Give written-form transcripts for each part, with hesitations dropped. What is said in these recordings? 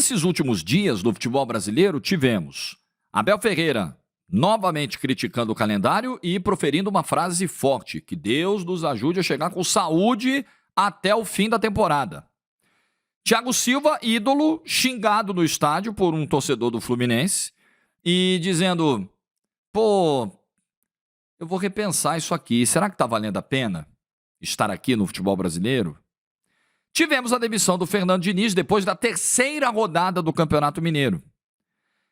Nesses últimos dias do futebol brasileiro, tivemos Abel Ferreira novamente criticando o calendário e proferindo uma frase forte: que Deus nos ajude a chegar com saúde até o fim da temporada. Thiago Silva, ídolo, xingado no estádio por um torcedor do Fluminense e dizendo: pô, eu vou repensar isso aqui, será que tá valendo a pena estar aqui no futebol brasileiro? Tivemos a demissão do Fernando Diniz depois da terceira rodada do Campeonato Mineiro.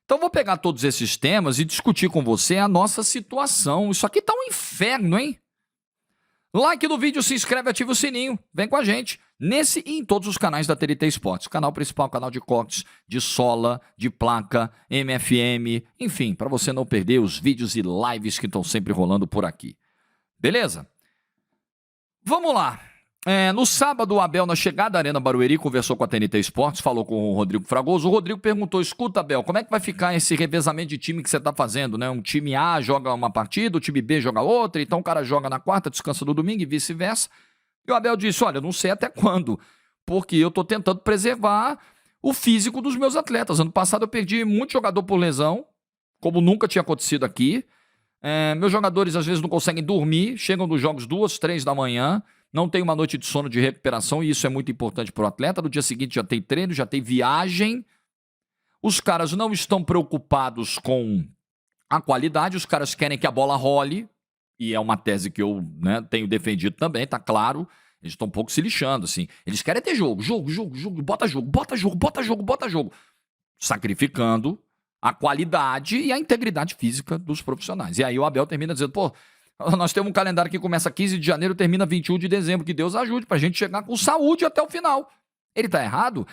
Então vou pegar todos esses temas e discutir com você a nossa situação. Isso aqui tá um inferno, hein? Like no vídeo, se inscreve, ativa o sininho. Vem com a gente. Nesse e em todos os canais da TNT Esportes. Canal principal, canal de cortes, de sola, de placa, MFM. Enfim, para você não perder os vídeos e lives que estão sempre rolando por aqui. Beleza? Vamos lá. No sábado, o Abel, na chegada à Arena Barueri, conversou com a TNT Esportes, falou com o Rodrigo Fragoso. O Rodrigo perguntou: escuta, Abel, como é que vai ficar esse revezamento de time que você está fazendo, né? Um time A joga uma partida, o time B joga outra, então o cara joga na quarta, descansa no domingo e vice-versa. E o Abel disse: olha, eu não sei até quando, porque eu estou tentando preservar o físico dos meus atletas. Ano passado eu perdi muito jogador por lesão, como nunca tinha acontecido aqui. Meus jogadores às vezes não conseguem dormir, chegam dos jogos 2, 3 da manhã, não tem uma noite de sono de recuperação, e isso é muito importante para o atleta. No dia seguinte já tem treino, já tem viagem. Os caras não estão preocupados com a qualidade, os caras querem que a bola role, e é uma tese que eu tenho defendido também, tá claro. Eles estão um pouco se lixando, assim. Eles querem ter jogo, bota jogo, sacrificando a qualidade e a integridade física dos profissionais. E aí o Abel termina dizendo: pô, nós temos um calendário que começa 15 de janeiro, termina 21 de dezembro. Que Deus ajude pra gente chegar com saúde até o final. Ele tá errado?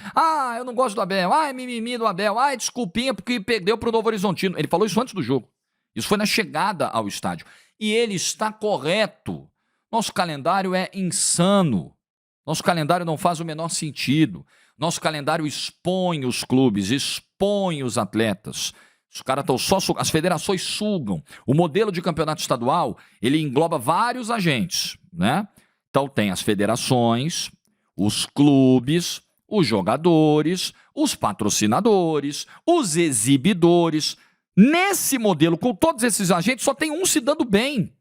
Eu não gosto do Abel. Mimimi do Abel. Desculpinha porque perdeu pro Novo Horizontino. Ele falou isso antes do jogo. Isso foi na chegada ao estádio. E ele está correto. Nosso calendário é insano. Nosso calendário não faz o menor sentido. Nosso calendário expõe os clubes, expõe os atletas. Os caras estão só sugando, as federações sugam. O modelo de campeonato estadual, ele engloba vários agentes, né? Então tem as federações, os clubes, os jogadores, os patrocinadores, os exibidores. Nesse modelo, com todos esses agentes, só tem um se dando bem,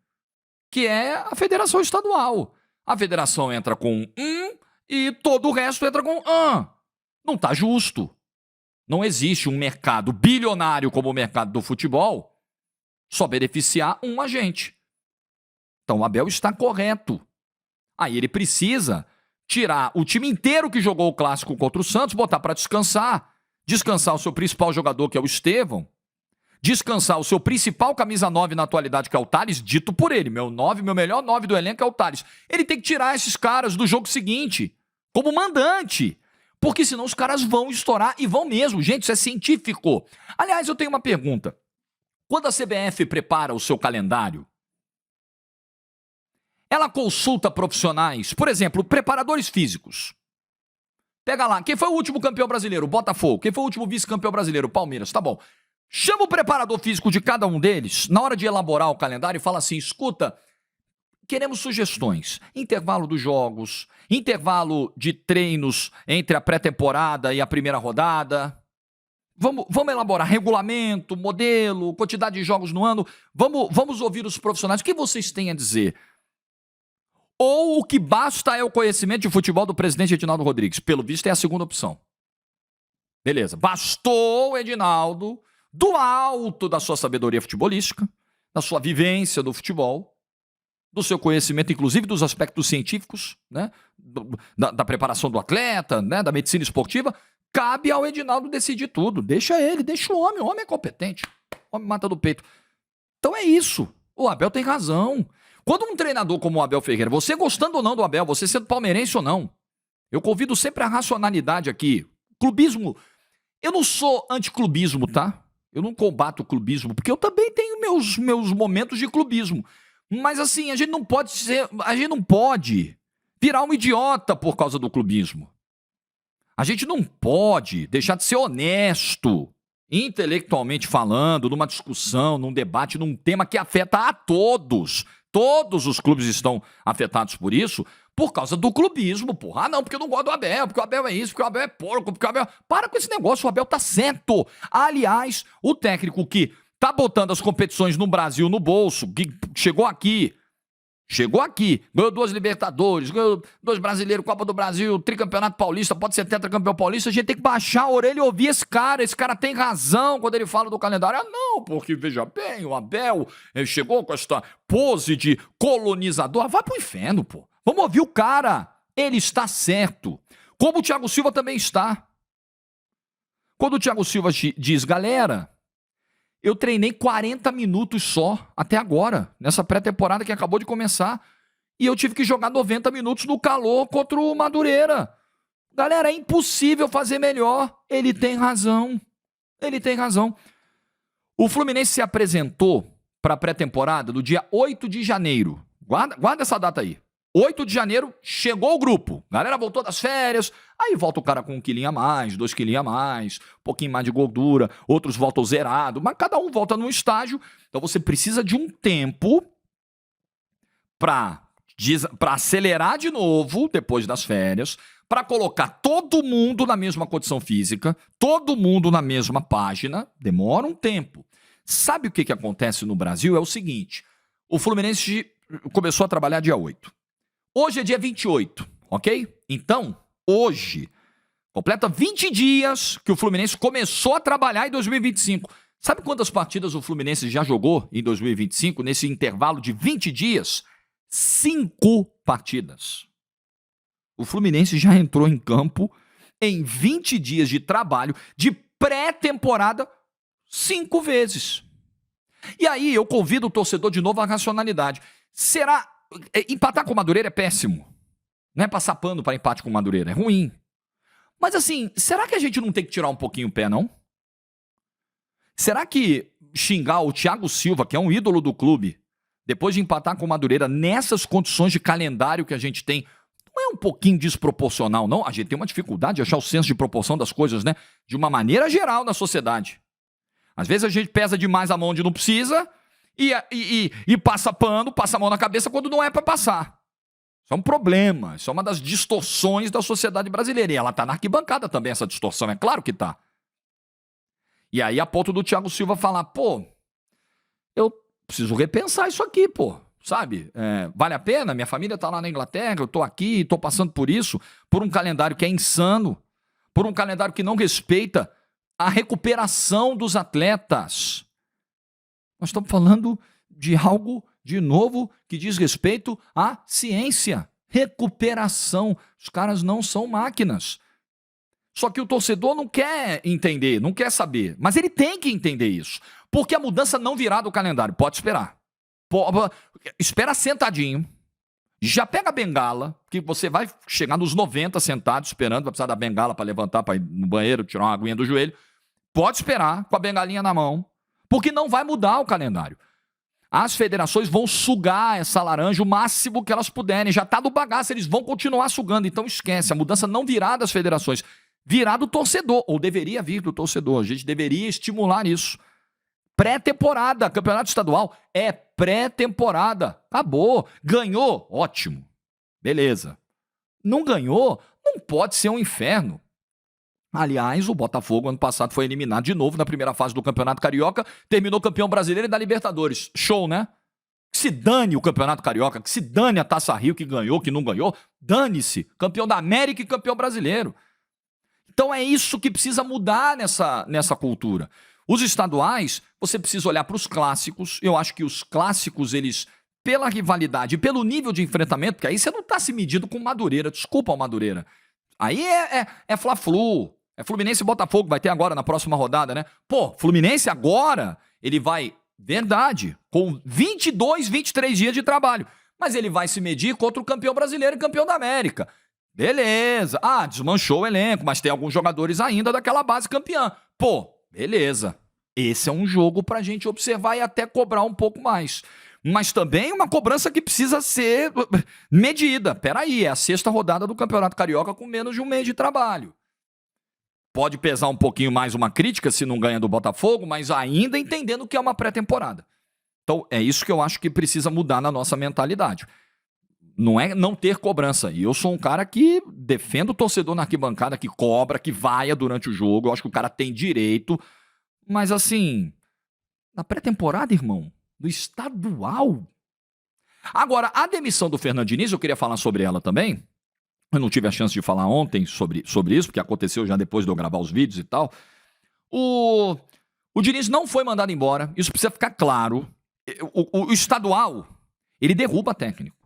que é a federação estadual. A federação entra com e todo o resto entra com Não tá justo. Não existe um mercado bilionário como o mercado do futebol só beneficiar um agente. Então o Abel está correto. Aí ele precisa tirar o time inteiro que jogou o clássico contra o Santos, botar para descansar. Descansar o seu principal jogador, que é o Estevão. Descansar o seu principal camisa 9 na atualidade, que é o Thales, dito por ele. Meu melhor 9 do elenco é o Thales. Ele tem que tirar esses caras do jogo seguinte, como mandante. Porque senão os caras vão estourar, e vão mesmo. Gente, isso é científico. Aliás, eu tenho uma pergunta. Quando a CBF prepara o seu calendário, ela consulta profissionais, por exemplo, preparadores físicos. Pega lá, quem foi o último campeão brasileiro? Botafogo. Quem foi o último vice-campeão brasileiro? Palmeiras. Tá bom. Chama o preparador físico de cada um deles, na hora de elaborar o calendário, e fala assim: escuta, queremos sugestões. Intervalo dos jogos, intervalo de treinos entre a pré-temporada e a primeira rodada. Vamos elaborar regulamento, modelo, quantidade de jogos no ano. Vamos ouvir os profissionais. O que vocês têm a dizer? Ou o que basta é o conhecimento de futebol do presidente Edinaldo Rodrigues? Pelo visto é a segunda opção. Beleza. Bastou o Edinaldo, do alto da sua sabedoria futebolística, da sua vivência do futebol, do seu conhecimento, inclusive dos aspectos científicos, né? Da preparação do atleta, né? Da medicina esportiva. Cabe ao Edinaldo decidir tudo. Deixa ele, deixa o homem é competente. O homem mata do peito. Então é isso. O Abel tem razão. Quando um treinador como o Abel Ferreira, você gostando ou não do Abel, você sendo palmeirense ou não, eu convido sempre a racionalidade aqui. Clubismo, eu não sou anticlubismo, tá? Eu não combato o clubismo, porque eu também tenho meus momentos de clubismo. Mas assim, a gente não pode virar um idiota por causa do clubismo. A gente não pode deixar de ser honesto, intelectualmente falando, numa discussão, num debate, num tema que afeta a todos. Todos os clubes estão afetados por isso, por causa do clubismo, porra. Ah, não, porque eu não gosto do Abel, porque o Abel é isso, porque o Abel é porco, porque o Abel... Para com esse negócio, o Abel tá certo. Aliás, o técnico que tá botando as competições no Brasil no bolso, que chegou aqui, ganhou 2 Libertadores, ganhou 2 Brasileiros, Copa do Brasil, tricampeonato paulista, pode ser tetracampeão paulista, a gente tem que baixar a orelha e ouvir esse cara tem razão quando ele fala do calendário. Ah, não, porque veja bem, o Abel chegou com esta pose de colonizador. Vai pro inferno, pô. Vamos ouvir o cara. Ele está certo. Como o Thiago Silva também está. Quando o Thiago Silva diz, galera, eu treinei 40 minutos só até agora, nessa pré-temporada que acabou de começar, e eu tive que jogar 90 minutos no calor contra o Madureira. Galera, é impossível fazer melhor. Ele tem razão. Ele tem razão. O Fluminense se apresentou para a pré-temporada no dia 8 de janeiro. Guarda essa data aí. 8 de janeiro, chegou o grupo. Galera voltou das férias. Aí volta o cara com 1 quilinho a mais, 2 quilinhos a mais, um pouquinho mais de gordura. Outros voltam zerado. Mas cada um volta num estágio. Então você precisa de um tempo para acelerar de novo, depois das férias, para colocar todo mundo na mesma condição física, todo mundo na mesma página. Demora um tempo. Sabe o que acontece no Brasil? É o seguinte. O Fluminense começou a trabalhar dia 8. Hoje é dia 28, ok? Então, hoje, completa 20 dias que o Fluminense começou a trabalhar em 2025. Sabe quantas partidas o Fluminense já jogou em 2025, nesse intervalo de 20 dias? 5 partidas. O Fluminense já entrou em campo em 20 dias de trabalho, de pré-temporada, 5 vezes. E aí eu convido o torcedor de novo à racionalidade. Será... Empatar com o Madureira é péssimo. Não é passar pano para empate com o Madureira, é ruim. Mas assim, será que a gente não tem que tirar um pouquinho o pé, não? Será que xingar o Thiago Silva, que é um ídolo do clube, depois de empatar com o Madureira, nessas condições de calendário que a gente tem, não é um pouquinho desproporcional, não? A gente tem uma dificuldade de achar o senso de proporção das coisas, né? De uma maneira geral na sociedade. Às vezes a gente pesa demais a mão onde não precisa... E passa pano, passa a mão na cabeça quando não é para passar. Isso é um problema, isso é uma das distorções da sociedade brasileira. E ela tá na arquibancada também, essa distorção, é claro que tá. E aí a ponto do Thiago Silva falar, pô, eu preciso repensar isso aqui, pô, sabe? Vale a pena? Minha família tá lá na Inglaterra, eu tô aqui, tô passando por isso, por um calendário que é insano, por um calendário que não respeita a recuperação dos atletas. Nós estamos falando de algo, de novo, que diz respeito à ciência, recuperação. Os caras não são máquinas. Só que o torcedor não quer entender, não quer saber. Mas ele tem que entender isso. Porque a mudança não virá do calendário. Pode esperar. Espera sentadinho. Já pega a bengala, que você vai chegar nos 90 sentado, esperando, vai precisar da bengala para levantar, para ir no banheiro, tirar uma aguinha do joelho. Pode esperar, com a bengalinha na mão. Porque não vai mudar o calendário. As federações vão sugar essa laranja o máximo que elas puderem. Já está no bagaço, eles vão continuar sugando. Então esquece, a mudança não virá das federações. Virá do torcedor, ou deveria vir do torcedor. A gente deveria estimular isso. Pré-temporada, campeonato estadual é pré-temporada. Acabou. Ganhou? Ótimo. Beleza. Não ganhou? Não pode ser um inferno. Aliás, o Botafogo ano passado foi eliminado de novo na primeira fase do Campeonato Carioca, terminou campeão brasileiro e da Libertadores. Show, né? Que se dane o Campeonato Carioca, que se dane a Taça Rio, que ganhou, que não ganhou. Dane-se. Campeão da América e campeão brasileiro. Então é isso que precisa mudar nessa cultura. Os estaduais, você precisa olhar para os clássicos. Eu acho que os clássicos, eles, pela rivalidade, pelo nível de enfrentamento, porque aí você não está se medindo com o Madureira. Desculpa o Madureira. Aí é Fla-Flu. É Fluminense e Botafogo, vai ter agora na próxima rodada, né? Pô, Fluminense agora, ele vai, verdade, com 22, 23 dias de trabalho. Mas ele vai se medir contra o campeão brasileiro e campeão da América. Beleza. Ah, desmanchou o elenco, mas tem alguns jogadores ainda daquela base campeã. Pô, beleza. Esse é um jogo pra gente observar e até cobrar um pouco mais. Mas também uma cobrança que precisa ser medida. Peraí, é a 6ª rodada do Campeonato Carioca com menos de um mês de trabalho. Pode pesar um pouquinho mais uma crítica se não ganha do Botafogo, mas ainda entendendo que é uma pré-temporada. Então, é isso que eu acho que precisa mudar na nossa mentalidade. Não é não ter cobrança. E eu sou um cara que defendo o torcedor na arquibancada, que cobra, que vaia durante o jogo. Eu acho que o cara tem direito. Mas assim, na pré-temporada, irmão, do estadual. Agora, a demissão do Fernando Diniz, eu queria falar sobre ela também. Eu não tive a chance de falar ontem sobre isso, porque aconteceu já depois de eu gravar os vídeos e tal. O Diniz não foi mandado embora, isso precisa ficar claro. O estadual, ele derruba técnico.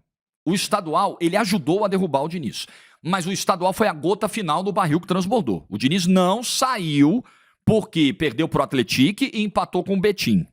O estadual, ele ajudou a derrubar o Diniz. Mas o estadual foi a gota final do barril que transbordou. O Diniz não saiu porque perdeu pro Atlético e empatou com o Betim.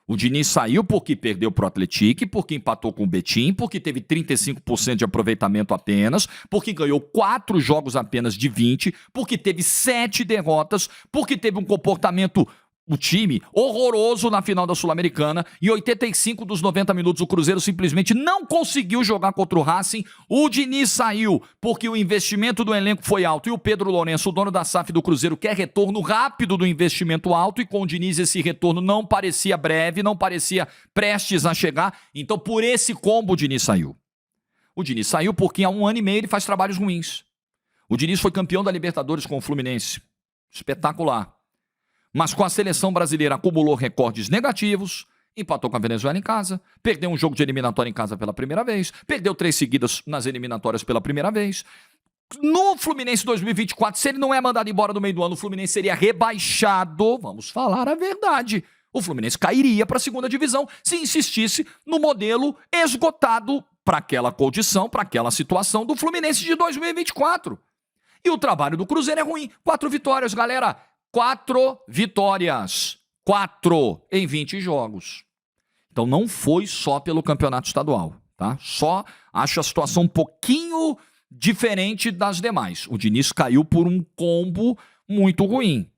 O Diniz saiu porque perdeu pro Atlético, porque empatou com o Betim, porque teve 35% de aproveitamento apenas, porque ganhou 4 jogos apenas de 20, porque teve 7 derrotas, porque teve um comportamento, o time, horroroso na final da Sul-Americana. E 85 dos 90 minutos o Cruzeiro simplesmente não conseguiu jogar contra o Racing. O Diniz saiu porque o investimento do elenco foi alto e o Pedro Lourenço, o dono da SAF do Cruzeiro, quer retorno rápido do investimento alto, e com o Diniz esse retorno não parecia breve, não parecia prestes a chegar. Então por esse combo o Diniz saiu. O Diniz saiu porque há 1 ano e meio ele faz trabalhos ruins. O Diniz foi campeão da Libertadores com o Fluminense. Espetacular. Mas com a seleção brasileira acumulou recordes negativos, empatou com a Venezuela em casa, perdeu um jogo de eliminatória em casa pela primeira vez, perdeu 3 seguidas nas eliminatórias pela primeira vez. No Fluminense 2024, se ele não é mandado embora no meio do ano, o Fluminense seria rebaixado, vamos falar a verdade. O Fluminense cairia para a segunda divisão se insistisse no modelo esgotado para aquela condição, para aquela situação do Fluminense de 2024. E o trabalho do Cruzeiro é ruim. 4 vitórias, galera. 4 vitórias. 4 em 20 jogos. Então não foi só pelo campeonato estadual, tá? Só acho a situação um pouquinho diferente das demais. O Diniz caiu por um combo muito ruim.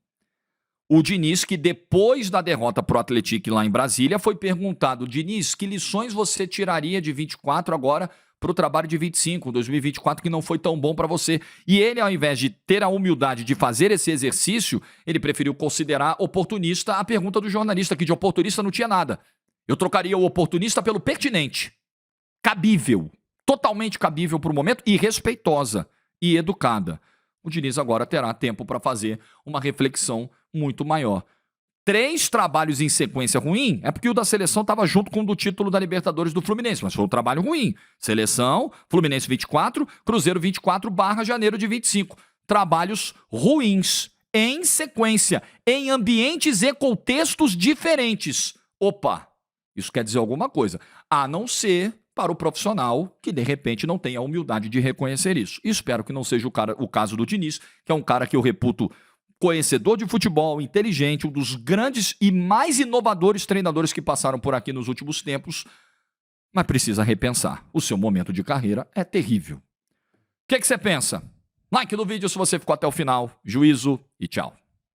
O Diniz, que depois da derrota pro Atlético lá em Brasília, foi perguntado: Diniz, que lições você tiraria de 24 agora para o trabalho de 25, 2024, que não foi tão bom para você? E ele, ao invés de ter a humildade de fazer esse exercício, ele preferiu considerar oportunista a pergunta do jornalista, que de oportunista não tinha nada. Eu trocaria o oportunista pelo pertinente. Cabível. Totalmente cabível para o momento e respeitosa e educada. O Diniz agora terá tempo para fazer uma reflexão muito maior. 3 trabalhos em sequência ruim é porque o da seleção estava junto com o do título da Libertadores do Fluminense, mas foi um trabalho ruim. Seleção, Fluminense 24, Cruzeiro 24 / janeiro de 25. Trabalhos ruins, em sequência, em ambientes e contextos diferentes. Opa, isso quer dizer alguma coisa, a não ser para o profissional que, de repente, não tem a humildade de reconhecer isso. E espero que não seja o caso do Diniz, que é um cara que eu reputo conhecedor de futebol, inteligente, um dos grandes e mais inovadores treinadores que passaram por aqui nos últimos tempos, mas precisa repensar. O seu momento de carreira é terrível. O que você pensa? Like no vídeo se você ficou até o final. Juízo e tchau.